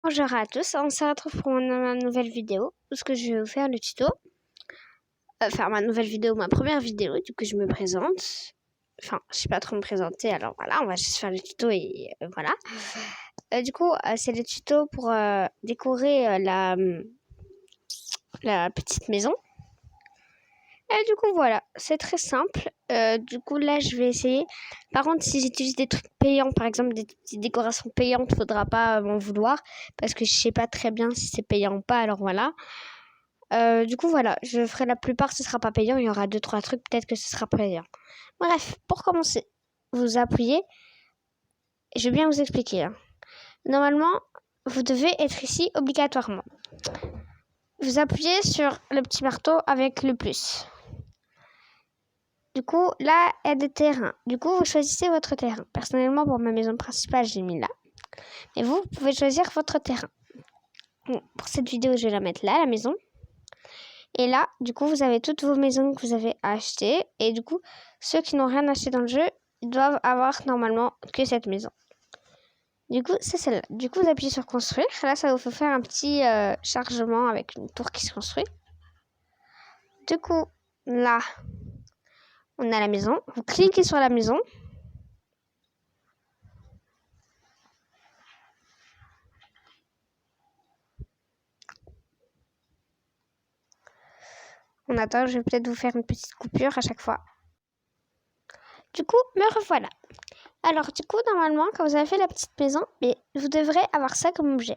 Bonjour à tous, on se retrouve pour ma nouvelle vidéo où ce que je vais vous faire le tuto. Enfin ma nouvelle vidéo, ma première vidéo, du coup je me présente. Enfin, je sais pas trop me présenter, alors voilà, on va juste faire le tuto et voilà. Du coup, c'est le tuto pour décorer la petite maison. Et du coup voilà, c'est très simple. Du coup là je vais essayer. Par contre si j'utilise des trucs payants, par exemple des petites décorations payantes, faudra pas m'en vouloir. Parce que je sais pas très bien si c'est payant ou pas, alors voilà. Du coup voilà, je ferai la plupart, ce sera pas payant. Il y aura 2-3 trucs, peut-être que ce sera payant. Bref, pour commencer, vous appuyez. Je vais bien vous expliquer. Normalement, vous devez être ici obligatoirement. Vous appuyez sur le petit marteau avec le plus. Du coup, là, il y a des terrains. Du coup, vous choisissez votre terrain. Personnellement, pour ma maison principale, j'ai mis là. Et vous pouvez choisir votre terrain. Bon, pour cette vidéo, je vais la mettre là, la maison. Et là, du coup, vous avez toutes vos maisons que vous avez achetées. Et du coup, ceux qui n'ont rien acheté dans le jeu, ils doivent avoir normalement que cette maison. Du coup, c'est celle-là. Du coup, vous appuyez sur construire. Là, ça vous fait faire un petit chargement avec une tour qui se construit. Du coup, là, on a la maison. Vous cliquez sur la maison. On attend, je vais peut-être vous faire une petite coupure à chaque fois. Du coup, me revoilà. Alors, du coup, normalement, quand vous avez fait la petite maison, mais vous devrez avoir ça comme objet.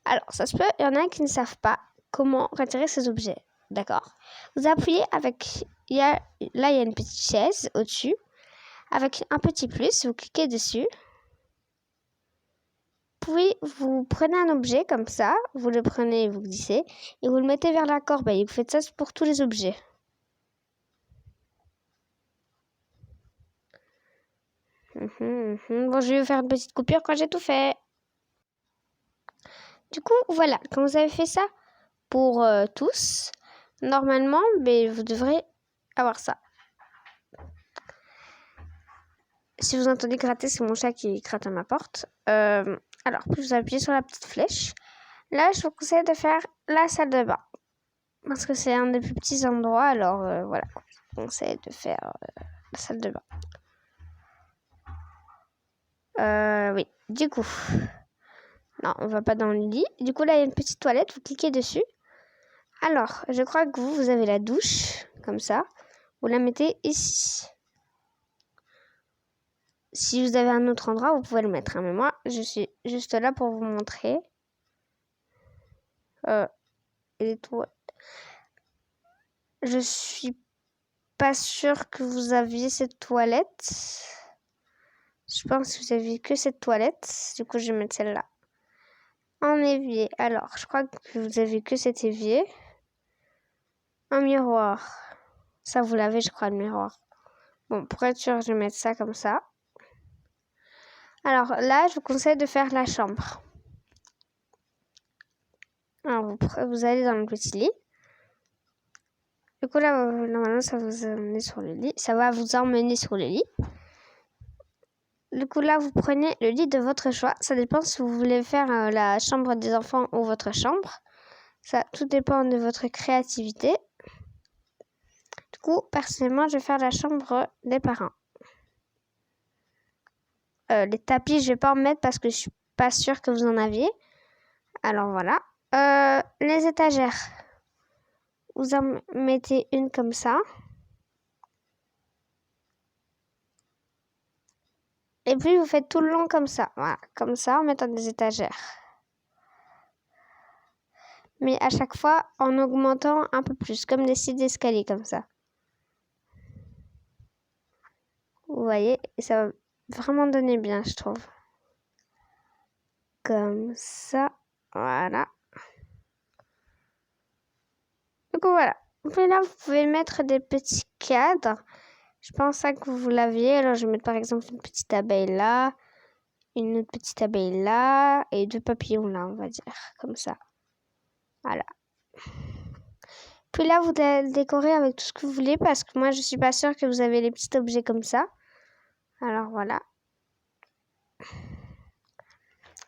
Alors, ça se peut, il y en a qui ne savent pas comment retirer ces objets. D'accord? Vous appuyez avec... là, il y a une petite chaise au-dessus. Avec un petit plus, vous cliquez dessus. Puis, vous prenez un objet comme ça. Vous le prenez, vous glissez. Et vous le mettez vers la corbeille. Vous faites ça pour tous les objets. Bon, je vais vous faire une petite coupure quand j'ai tout fait. Du coup, voilà. Quand vous avez fait ça pour tous, normalement, vous devrez avoir ça. Si vous entendez gratter, c'est mon chat qui gratte à ma porte. Alors, puis vous appuyez sur la petite flèche. Là, je vous conseille de faire la salle de bain. Parce que c'est un des plus petits endroits. Alors, voilà. Je vous conseille de faire la salle de bain. Oui, du coup. Non, on va pas dans le lit. Du coup, là, il y a une petite toilette. Vous cliquez dessus. Alors, je crois que vous avez la douche. Comme ça. Vous la mettez ici. Si vous avez un autre endroit, vous pouvez le mettre. Mais moi, je suis juste là pour vous montrer. Les toilettes. Je suis pas sûre que vous aviez cette toilette. Je pense que vous aviez que cette toilette. Du coup, je vais mettre celle-là. Un évier. Alors, je crois que vous avez que cet évier. Un miroir. Ça, vous l'avez, je crois, le miroir. Bon, pour être sûr, je vais mettre ça comme ça. Alors là, je vous conseille de faire la chambre. Alors, vous allez dans le petit lit. Du coup, là, normalement, ça vous emmener sur le lit. Ça va vous emmener sur le lit. Du coup, là, vous prenez le lit de votre choix. Ça dépend si vous voulez faire la chambre des enfants ou votre chambre. Ça, tout dépend de votre créativité. Du coup, personnellement, je vais faire la chambre des parents. Les tapis, je vais pas en mettre parce que je suis pas sûre que vous en aviez. Alors, voilà. Les étagères. Vous en mettez une comme ça. Et puis, vous faites tout le long comme ça. Voilà, comme ça, en mettant des étagères. Mais à chaque fois, en augmentant un peu plus, comme des sites d'escalier, comme ça. Vous voyez, et ça va vraiment donner bien, je trouve. Comme ça, voilà. Du coup, voilà. Puis là, vous pouvez mettre des petits cadres. Je pense que vous l'aviez. Alors, je vais mettre par exemple une petite abeille là, une autre petite abeille là, et 2 papillons là, on va dire, comme ça. Voilà. Puis là, vous allez décorer avec tout ce que vous voulez, parce que moi, je suis pas sûre que vous avez les petits objets comme ça. Alors, voilà.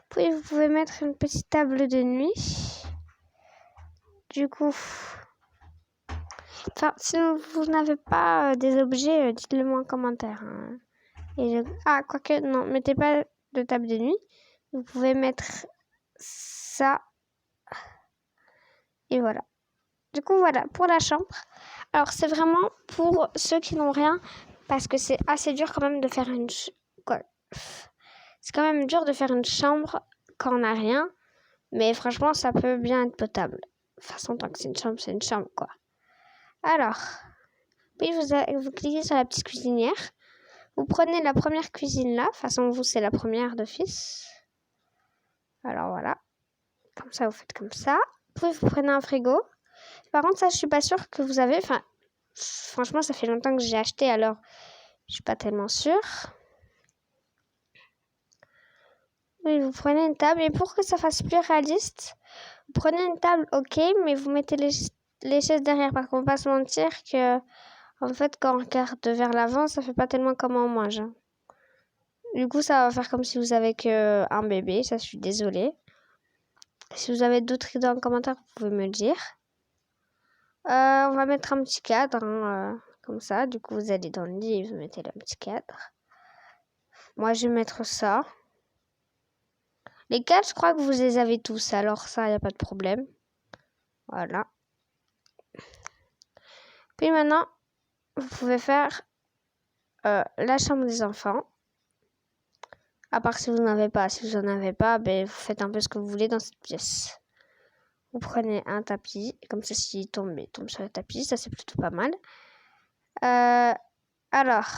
Puis Puis vous pouvez mettre une petite table de nuit. Du coup, enfin, si vous n'avez pas des objets, dites-le moi en commentaire. Hein. Ah, quoique, non, mettez pas de table de nuit. Vous pouvez mettre ça. Et voilà. Du coup, voilà, pour la chambre. Alors, c'est vraiment pour ceux qui n'ont rien, parce que c'est assez dur quand même de faire une... C'est quand même dur de faire une chambre quand on n'a rien. Mais franchement, ça peut bien être potable. De toute façon, tant que c'est une chambre, quoi. Alors, puis vous cliquez sur la petite cuisinière. Vous prenez la première cuisine là. De toute façon, vous, c'est la première d'office. Alors, voilà. Comme ça, vous faites comme ça. Puis, vous prenez un frigo. Par contre, ça, je suis pas sûre que vous avez... Enfin, franchement, ça fait longtemps que j'ai acheté, alors je suis pas tellement sûre. Oui, vous prenez une table. Et pour que ça fasse plus réaliste, vous prenez une table, ok, mais vous mettez les chaises derrière. Parce qu'on va pas se mentir que, en fait, quand on regarde vers l'avant, ça fait pas tellement comme on mange. Hein. Du coup, ça va faire comme si vous avez qu'un bébé. Ça, je suis désolée. Si vous avez d'autres idées en commentaire, vous pouvez me le dire. On va mettre un petit cadre, hein, comme ça. Du coup, vous allez dans le lit et vous mettez le petit cadre. Moi, je vais mettre ça. Les cadres, je crois que vous les avez tous. Alors ça, il n'y a pas de problème. Voilà. Puis maintenant, vous pouvez faire la chambre des enfants. À part si vous n'en avez pas. Si vous n'en avez pas, ben, vous faites un peu ce que vous voulez dans cette pièce. Vous prenez un tapis. Comme ça, s'il tombe, il tombe sur le tapis. Ça, c'est plutôt pas mal. Alors,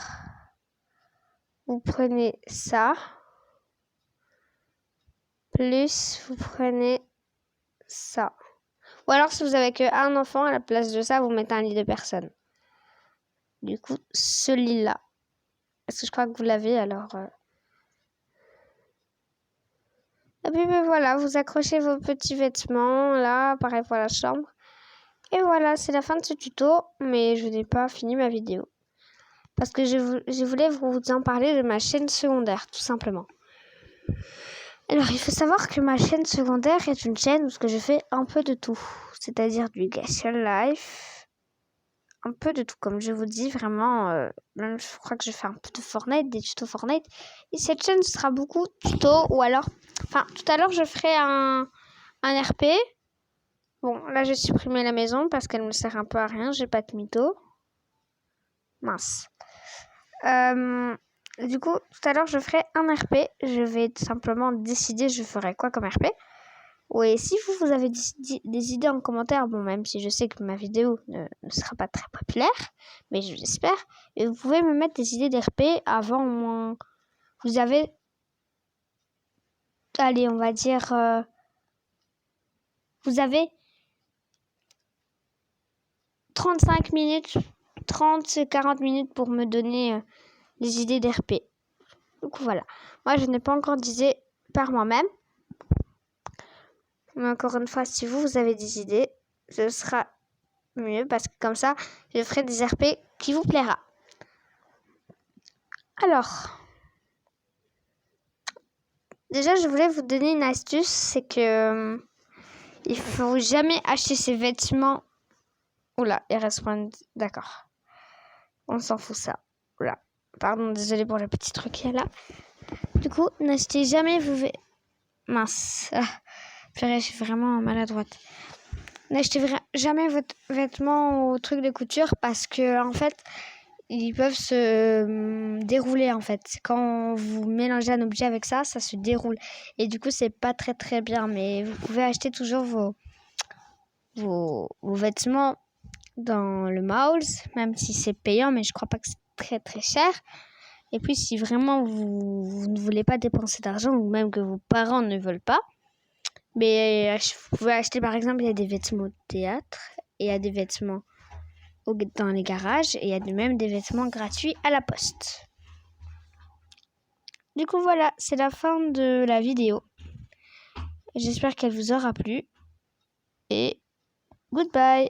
vous prenez ça. Plus, vous prenez ça. Ou alors, si vous avez qu'un enfant, à la place de ça, vous mettez un lit de personne. Du coup, ce lit-là. Parce que je crois que vous l'avez, alors... Et puis, ben, voilà, vous accrochez vos petits vêtements, là, pareil pour la chambre. Et voilà, c'est la fin de ce tuto, mais je n'ai pas fini ma vidéo. Parce que je voulais vous en parler de ma chaîne secondaire, tout simplement. Alors, il faut savoir que ma chaîne secondaire est une chaîne où je fais un peu de tout. C'est-à-dire du Gation Life, un peu de tout. Comme je vous dis, vraiment, même je crois que je fais un peu de Fortnite, des tutos Fortnite. Et cette chaîne sera beaucoup tutos, ou alors... Enfin, tout à l'heure, je ferai un RP. Bon, là, j'ai supprimé la maison parce qu'elle me sert un peu à rien. J'ai pas de mytho. Mince. Du coup, tout à l'heure, je ferai un RP. Je vais tout simplement décider je ferai quoi comme RP. Oui, si vous avez des idées en commentaire, bon, même si je sais que ma vidéo ne sera pas très populaire, mais je l'espère, et vous pouvez me mettre des idées d'RP avant au moins... Vous avez... Allez, on va dire... Vous avez 35 minutes, 30-40 minutes pour me donner des idées d'RP. Donc voilà. Moi, je n'ai pas encore d'idées par moi-même. Mais encore une fois, si vous avez des idées, ce sera mieux parce que comme ça, je ferai des RP qui vous plaira. Alors, déjà, je voulais vous donner une astuce, c'est que il faut jamais acheter ses vêtements. Oula, il reste point. D'accord. On s'en fout ça. Oula. Pardon, désolé pour le petit truc qu'il y a là. Du coup, n'achetez jamais vos mince. Purée, je suis vraiment maladroite. N'achetez jamais votre vêtement au truc de couture parce que en fait, ils peuvent se dérouler en fait. Quand vous mélangez un objet avec ça, ça se déroule. Et du coup, c'est pas très très bien. Mais vous pouvez acheter toujours vos vêtements dans le Malls, même si c'est payant, mais je crois pas que c'est très très cher. Et puis, si vraiment vous ne voulez pas dépenser d'argent ou même que vos parents ne veulent pas, mais vous pouvez acheter, par exemple, il y a des vêtements au théâtre et il y a des vêtements dans les garages et il y a même des vêtements gratuits à la poste. Du coup, voilà, c'est la fin de la vidéo. J'espère qu'elle vous aura plu et goodbye.